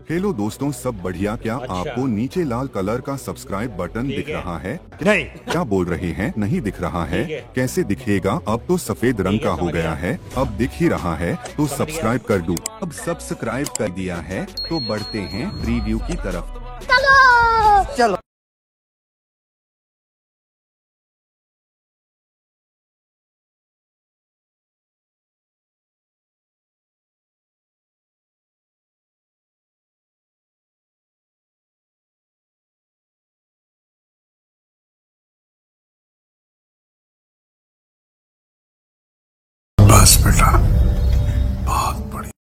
Hello दोस्तों, सब बढ़िया? क्या अच्छा। आपको नीचे लाल कलर का सब्सक्राइब बटन ठीक दिख है। रहा है? नहीं। क्या बोल रहे हैं? नहीं दिख रहा है? ठीक है। कैसे दिखेगा? अब तो सफेद रंग ठीक है, का हो समझ गया गया। है। अब दिख ही रहा है तो समझ सब्सक्राइब कर दूं। अब सब्सक्राइब कर दिया है तो बढ़ते हैं प्रीव्यू की तरफ। चलो बस बेटा, बहुत बढ़िया।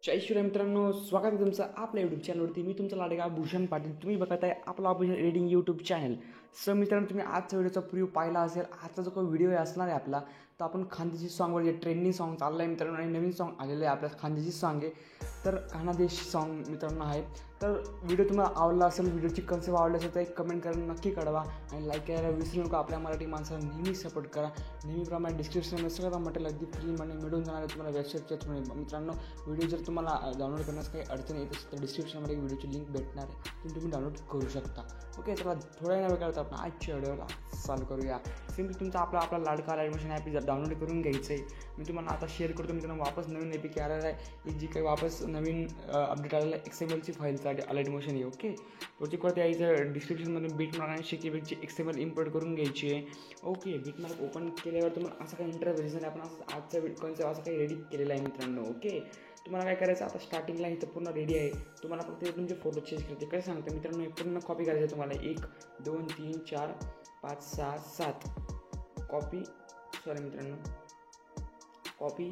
जय श्रीराम मित्रांनो, स्वागत आहे तुमचं आपल्या यूट्यूब चॅनलवरती. मी तुमचा लाडका भूषण पाटील. तुम्ही बघत आहे आपला official reading YouTube channel. So मित्रांनो, तुम्ही आजच्या व्हिडिओचा प्रिव्ह्यू पाहिला असेल. आजचा जो काही व्हिडिओ असणार आहे आपला, तर आपण खानदेशी सॉन्गवर जे ट्रेंडिंग सॉन्ग चाललं आहे मित्रांनो, आणि नवीन सॉन्ग आलेलं आहे आपल्या खानदेशी सॉन्ग आहे. तर खानादेश सॉन्ग मित्रांनो आहे. तर व्हिडिओ तुम्हाला आवडला असेल, व्हिडिओची कन्सेप्ट आवडली असेल तर एक कमेंट करून नक्की कळवा आणि लाईक करायला विसरू नका. आपल्या मराठी माणसाला नेहमी सपोर्ट करा. नेहमीप्रमाणे डिस्क्रिप्शनमध्ये सगळं मटेरियल अगदी फ्रीमध्ये मिळून जाणार आहे तुम्हाला वेबसाईटच्या थ्रू. मित्रांनो, व्हिडिओ जर तुम्हाला डाउनलोड करण्यास काही अडचण येत असेल तर डिस्क्रिप्शनमध्ये व्हिडिओची लिंक भेटणार आहे, ती तुम्ही डाउनलोड करू शकता. ओके, चला थोड्या वेळ करता आपण आजच्या व्हिडिओला चालू करूया. सिम्पली तुमचा आपला लाडका ॲडमिशन ॲप जर डाउनलोड करून घ्यायचं आहे. मी तुम्हाला आता शेअर करतो. मित्रांनो, वापस नवीन एपीके आलेला आहे. ही जी काही वापस नवीन अपडेट आलेला आहे, XMLची फाईलचा ॲडमिशन आहे. ओके, प्रोजेक्टवरती यायचं. डिस्क्रिप्शनमध्ये बीटमार्क आणि शिकीबीटची XML इम्पोर्ट करून घ्यायची आहे. ओके, बीटमार्क ओपन केल्यावर तुम्हाला असं काही इंटरव्ह्यू दिसणार. आपण असं आजचा कॉन्सेप्ट असं काही रेडी केलेला आहे मित्रांनो. ओके, तुम्हाला काय करायचं, आता स्टार्टिंगला इथं पूर्ण रेडी आहे. तुम्हाला फक्त तुमचे फोटो चेंज करायचे. कसं सांगतं मित्रांनो, हे पूर्ण कॉपी करायचं आहे तुम्हाला. 1 2 3 4 5 6 7 कॉपी. सॉरी मित्रांनो, कॉपी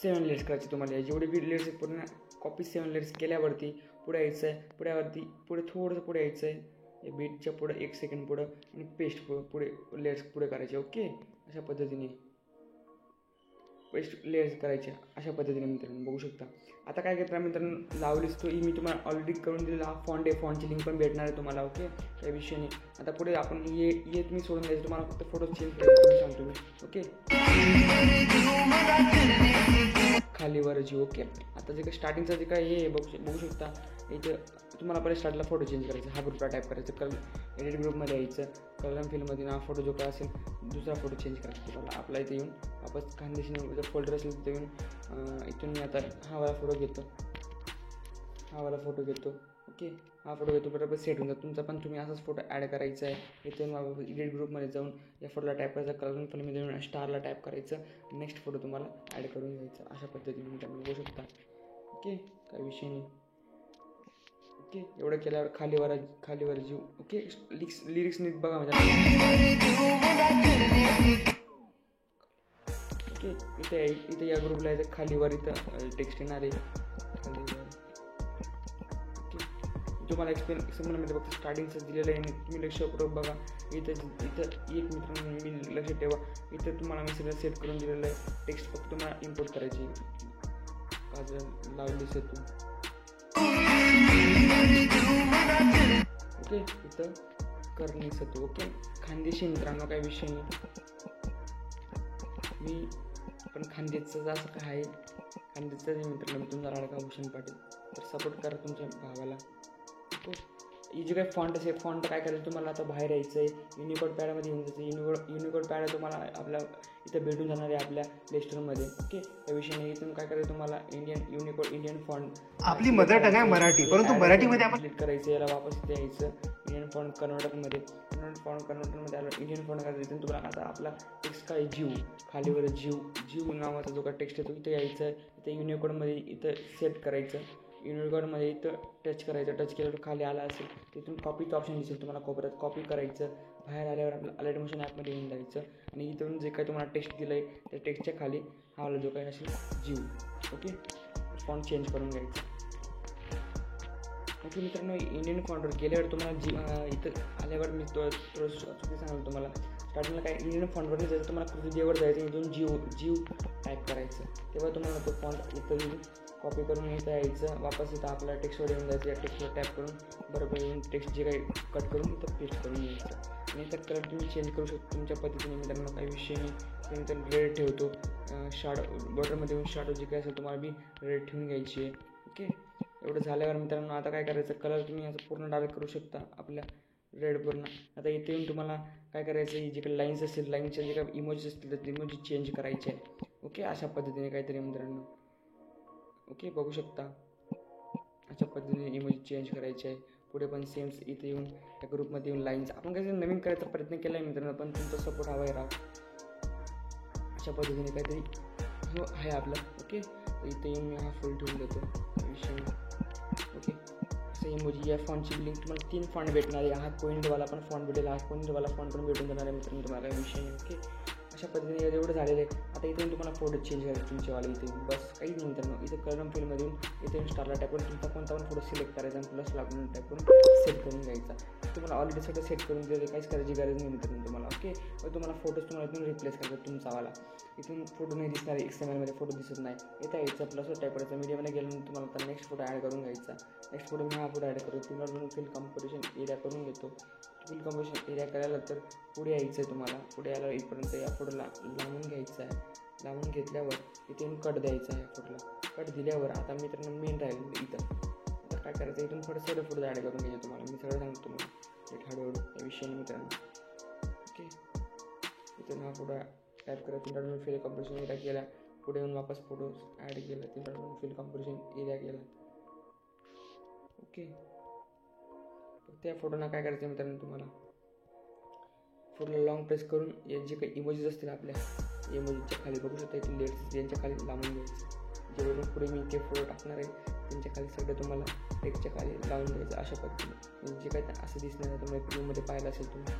7 लेयर्स करायचे तुम्हाला. जेवढे बी लेयर्स आहेत पूर्ण कॉपी 7 लेयर्स केल्यावरती पुढे यायचं आहे. पुढे थोडंसं पुढे यायचं आहे. बीटच्या पुढे 1 सेकंड पुढं आणि पेस्ट पुढे लेयर्स पुढे करायचे. ओके, अशा पद्धतीने पेस्ट लेयर्स करायचे अशा पद्धतीने मित्रांनो बघू शकता. आता काय करता मित्रांनो, लावलीस तो मी तुम्हाला ऑलरेडी करून दिलेला हा फॉन्ट आहे. फॉन्टची लिंक पण भेटणार आहे तुम्हाला. ओके, काही विषय नाही. आता पुढे आपण ये तुम्ही सोडून द्यायचं. तुम्हाला फक्त फोटो चेंज करायचं सांगतो मी. ओके, खालीवर जी. ओके, आता जे काही स्टार्टिंगचं जे काय हे बघू शकता. इथं तुम्हाला पहिले स्टार्टला फोटो चेंज करायचा. हा ग्रुपला टाईप करायचं. एडिट ग्रुपमध्ये यायचं. कलम फिल्ममध्ये ना फोटो जो काय असेल दुसरा फोटो चेंज करायचा तुम्हाला. आपला इथे येऊन वापस खानदेशी जर फोल्डर असेल तिथे येऊन इथून मी आता हा वाला फोटो घेतो. ओके, हा फोटो घेतो. बरोबर सेट होऊन जातो तुमचा. पण तुम्ही असाच फोटो ॲड करायचा आहे. इथून एडिट ग्रुपमध्ये जाऊन या फोटोला टाईप करायचा. कलम फिल्ममध्ये येऊन स्टारला टाईप करायचं. नेक्स्ट फोटो तुम्हाला ॲड करून घ्यायचा. अशा पद्धतीने तुम्ही बघू शकता. ओके, काही विषय नाही. ओके, एवढं केल्यावर खालीवर जीव. ओके, लिरिक्स नीट बघा माझ्या. ओके, इथे या ग्रुपला यायचं. खालीवर इथं टेक्स्ट येणार आहे. खालीवर. ओके, तुम्हाला एक्सप्लेनमध्ये फक्त स्टार्टिंगचं दिलेलं आहे. तुम्ही लक्षपूर्वक बघा. इथं एक मित्रांनो मी लक्षात ठेवा. इथं तुम्हाला मी सगळं सेट करून दिलेलं आहे. टेक्स्ट फक्त तुम्हाला इम्पोर्ट करायची. काजल लावली तू. ओके, इथं करणे सतू. ओके, खानदेशी मित्रांनो काही विषय नाही. मी पण खानदेशचं असं काय आहे. खानदेशचं मित्रांनो मी तुमचा लाडका भूषण पाटील. तर सपोर्ट करा तुमच्या भावाला. ओके, ही जे काही फॉन्ट असेल फॉन्ट काय करायचं तुम्हाला. आता बाहेर यायचं आहे. युनिकोड पॅडमध्ये येऊन जायचं. युनिकोड पॅड तुम्हाला आपल्या इथं भेटून जाणार आहे आपल्या प्ले स्टोअरमध्ये. ओके, त्या विषयाने इथून काय करायचं तुम्हाला इंडियन फॉन्ट. आपली मदर टंग आहे मराठी, परंतु मराठीमध्ये आपण क्लिक करायचं. याला वापस इथे यायचं. इंडियन फॉन्ट कन्वर्टरमध्ये आलं. इंडियन फॉन्ट करायचं. इथून तुम्हाला आता आपला टेक्स्ट काय जीव. खालीवर जीव नावाचा जो काय टेक्स्ट येतो इथं यायचं. इथं युनिकोडमध्ये इथं सेट करायचं. युनिकोडमध्ये इथं टच करायचं. टच केल्यावर खाली आला असेल तिथून कॉपीचं ऑप्शन दिसेल तुम्हाला कोपऱ्यात. कॉपी करायचं. बाहेर आल्यावर आपलं ॲडमिशन ॲपमध्ये येऊन जायचं. आणि इथून जे काही तुम्हाला टेक्स्ट दिलं आहे त्या टेक्स्टच्या खाली हा वाला जो काही असेल जीव. ओके, फॉन्ट चेंज करून घ्यायचं. ओके मित्रांनो, इंडियन फॉन्टवर गेल्यावर तुम्हाला इथं आल्यावर मी थोडं चुकी सांगाल तुम्हाला. स्टार्टिंगला काय इंडियन फॉन्टवर जायचं. तुम्हाला कृतीदेवर जायचं. इथून जीव टाईप करायचं. तेव्हा तुम्हाला तो फॉन्ट इथं येईल. कॉपी करून इथं यायचं, वापस इथं आपल्या टेक्स्टवर येऊन जायचं. या टेक्स्टवर टॅप करून बरोबर येऊन टेक्स्ट जे काही कट करून इथं पेस्ट करून घ्यायचं. आणि इथं कलर तुम्ही चेंज करू शकता तुमच्या पद्धतीने. मित्रांनो काही विषय नाही. तुम्ही इथं रेड ठेवतो, बॉर्डरमध्ये येऊन शॅडो जे काही असेल तुम्हाला बी रेड ठेवून घ्यायची आहे. ओके, एवढं झाल्यावर मित्रांनो आता काय करायचं, कलर तुम्ही असं पूर्ण डार्क करू शकता आपल्या रेड पूर्ण. आता इथे येऊन तुम्हाला काय करायचं, जे काही लाईन्स असतील, लाईन्सच्या जे काही इमोजीस असतील तर इमोजी चेंज करायचे आहे. ओके, अशा पद्धतीने काहीतरी मित्रांनो. ओके, बघू शकता अशा पद्धतीने इमोजी चेंज करायचे आहे. पुढे पण सेम इथे येऊन त्या ग्रुपमध्ये येऊन लाईन्स आपण काहीतरी नवीन करायचा प्रयत्न केला आहे मित्रांनो, पण तुमचा सपोर्ट हवा आहे राव. अशा पद्धतीने काहीतरी हो आहे आपलं. ओके, इथे येऊन मी हा फुल ठेवून देतो विषय. ओके, असं इमोजी या फॉन्टची लिंक तुम्हाला 3 फॉन्ट भेटणार आहे. हा कोइंडवाला पण फॉन्ट भेटेल, हा कोइंडवाला फॉन्ट पण भेटून जाणार आहे मित्रांनो तुम्हाला विषय. ओके, अशा पद्धतीने एवढं झालेलं आहे. आता इथून तुम्हाला फोटो चेंज करायचे तुमच्यावाले इथे बस काहीच नाही मित्रांनो. इथं कलम फिल्ममध्ये येऊन इथे स्टारला टाईप करून तुमचा कोणता पण फोटो सिलेक्ट करायचा आणि प्लस लागून टाईप करून सेट करून घ्यायचा. तुम्हाला ऑलरेडी सगळं सेट करून दिलं, काहीच करायची गरज नाही मित्रांनो तुम्हाला. ओके, मग तुम्हाला फोटोज तुम्हाला इथून रिप्लेस करायचा तुमचावाला. इथून फोटो नाही दिसणार, XML फोटो दिसत नाही. इथं यायचं प्लस टाईप करायचं. मीडियामध्ये गेल्यानंतर तुम्हाला आता नेक्स्ट फोटो ॲड करून घ्यायचा. नेक्स्ट फोटो मी हा फोटो ॲड करतो. तुम्हाला फिल कॉम्पोजिशन एरिया करून घेतो. फिल कॉम्पोजिशन एरिया करायला तर पुढे यायचं आहे तुम्हाला. पुढे यायला इथपर्यंत या फोटोला लावून घ्यायचं आहे. लावून घेतल्यावर इथे येऊन कट द्यायचा आहे. या फोटोला कट दिल्यावर आता मित्रांनो मेन राहील इथं. आता काय करायचं, इथून थोडं सगळं फोटो ॲड करून घ्यायचं तुम्हाला. मी सगळं सांगतो तुम्हाला एक हळूहळू या विषयाने मित्रांनो. ओके, इथून हा फोटो टाईप करा. तुम्ही फिल कॉम्पोजिशन एरिया केला. पुढे येऊन वापस फोटो ॲड केला. तुम्ही फिल कॉम्पोजिशन एरिया केला. ओके, त्या फोटोना काय करायचं मित्रांनो तुम्हाला, फोटोला लॉंग प्रेस करून या जे काही इमोजीज असतील आपल्या इमोजीच्या खाली बघू शकता इथे लेट्स यांच्या खाली लावून घ्यायचं. जेवढं पुढे मी ते फोटो टाकणार आहे त्यांच्या खाली सगळं तुम्हाला टेक्स्टच्या खाली लावून द्यायचं. अशा पद्धतीने जे काही असं दिसणार आहे तुम्हाला व्हिडिओमध्ये पाहिलं असेल तुम्ही.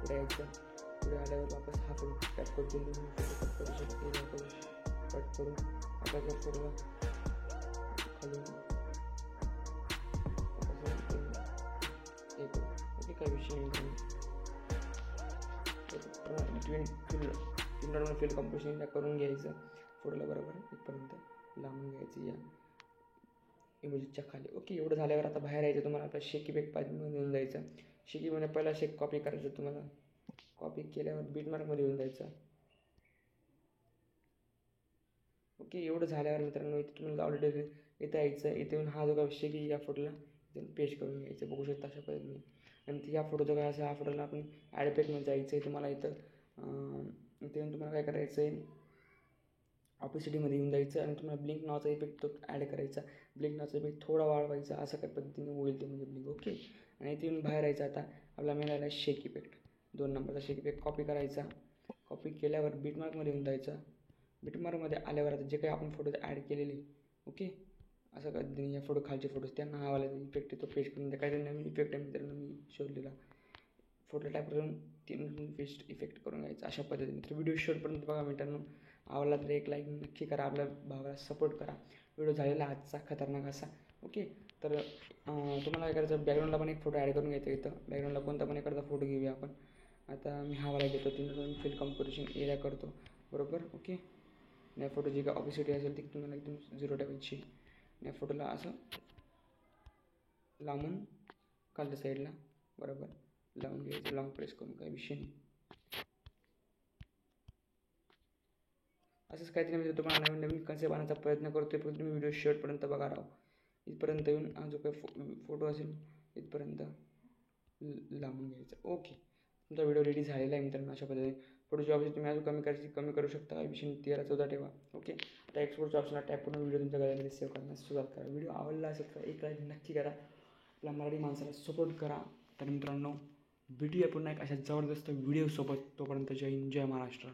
पुढे यायचं. पुढे आल्यावर वापस हा फोटो टॅप करून तुम्ही फोटो कट करू शकतो. कट करून आता त्या फोटोला खाली ओके, काय विषय नाही. फिल कॉम्पोजिशन करून घ्यायचं फोटोला बरोबर इथपर्यंत लावून घ्यायचं या इमोजीच्या खाली. ओके, एवढं झाल्यावर आता बाहेर यायचं. तुम्हाला आपल्या शेक इफेक्ट पाहिजे येऊन जायचं. शेक इफेक्टमध्ये पहिला शेक कॉपी करायचं तुम्हाला. कॉपी केल्यावर बीटमार्कमध्ये येऊन जायचं. ओके, एवढं झाल्यावर मित्रांनो इथे तुम्हाला ऑलरेडी इथं यायचं. इथे येऊन हा जो काय शेक या फोटोला इथून पेस्ट करून घ्यायचं. बघू शकता अशा पद्धतीने. नंतर या फोटोचं काय असेल, हा फोटोला आपण ॲड पॅकमध्ये जायचं आहे तुम्हाला. इथं इथे येऊन तुम्हाला काय करायचं आहे, ऑपॉसिटीमध्ये येऊन जायचं आणि तुम्हाला ब्लिंक नावाचा इफेक्ट तो ॲड करायचा. ब्लिंक नावाचा इफेक्ट थोडा वाढवायचा. असं काही पद्धतीने होईल ते म्हणजे ब्लिंक. ओके, आणि इथे येऊन बाहेर यायचं. आता आपला मेन आला शेक इफेक्ट 2 नंबरचा शेक इफेक्ट कॉपी करायचा. कॉपी केल्यावर बीटमार्कमध्ये येऊन जायचा. बीटमार्कमध्ये आल्यावर आता जे काही आपण फोटो ॲड केलेले ओके असं पद्धतीने या फोटो खालचे फोटोज त्यांना हा वाला इफेक्ट तो पेस्ट करून काहीतरी नवीन इफेक्ट आहे मित्रांनो मी शोधलेला. फोटो टाईप करून तीन पेस्ट इफेक्ट करून घ्यायचा अशा पद्धतीने. तर व्हिडिओ शेवटपर्यंत बघा मित्रांनो. आवडला तर एक लाईक नक्की करा. आपल्या भावाला सपोर्ट करा. व्हिडिओ झालेला आजचा खतरनाक असा ओके. तर तुम्हाला काय करायचं, बॅकग्राऊंडला पण एक फोटो ॲड करून घ्यायचा. इथं बॅकग्राऊंडला कोणता पण एखादा फोटो घेऊया आपण. आता मी हा वाला घेतो. तिथून फिल कॉम्पोजिशन एरिया करतो बरोबर ओके. या फोटो जी काय ऑपॉसिटी असेल ती तुम्हाला एकदम 0 ठेवायची. या फोटोला असं लांबून खालच्या साईडला बरोबर लावून घ्यायचं. लॉंग प्रेस करून काही विषय नाही. असंच काहीतरी म्हणजे तुम्हाला नवीन नवीन कन्सेप्ट आणण्याचा प्रयत्न करतोय. पण तुम्ही व्हिडिओ शेवटपर्यंत बघा राहा. इथपर्यंत येऊन हा जो काही फोटो असेल इथपर्यंत लांबून घ्यायचा ओके. तुमचा व्हिडिओ रेडी झालेला आहे मित्रांनो. अशा पद्धतीने फोटोची ऑप्शन तुम्ही अजून कमी करू शकता. काही विषय 13-14 ठेवा ओके. आता एक्सपोर्टच्या ऑप्शनला टॅप करून व्हिडिओ तुमच्या गॅलरीमध्ये सेव्ह करण्यास सुरुवात करा. व्हिडिओ आवडला असेल तर एक लाईक नक्की करा. आपल्या मराठी माणसाला सपोर्ट करा. तर मित्रांनो भेटूया पुन्हा एक अशा जबरदस्त व्हिडिओसोबत. तोपर्यंत जय हिंद जय महाराष्ट्र.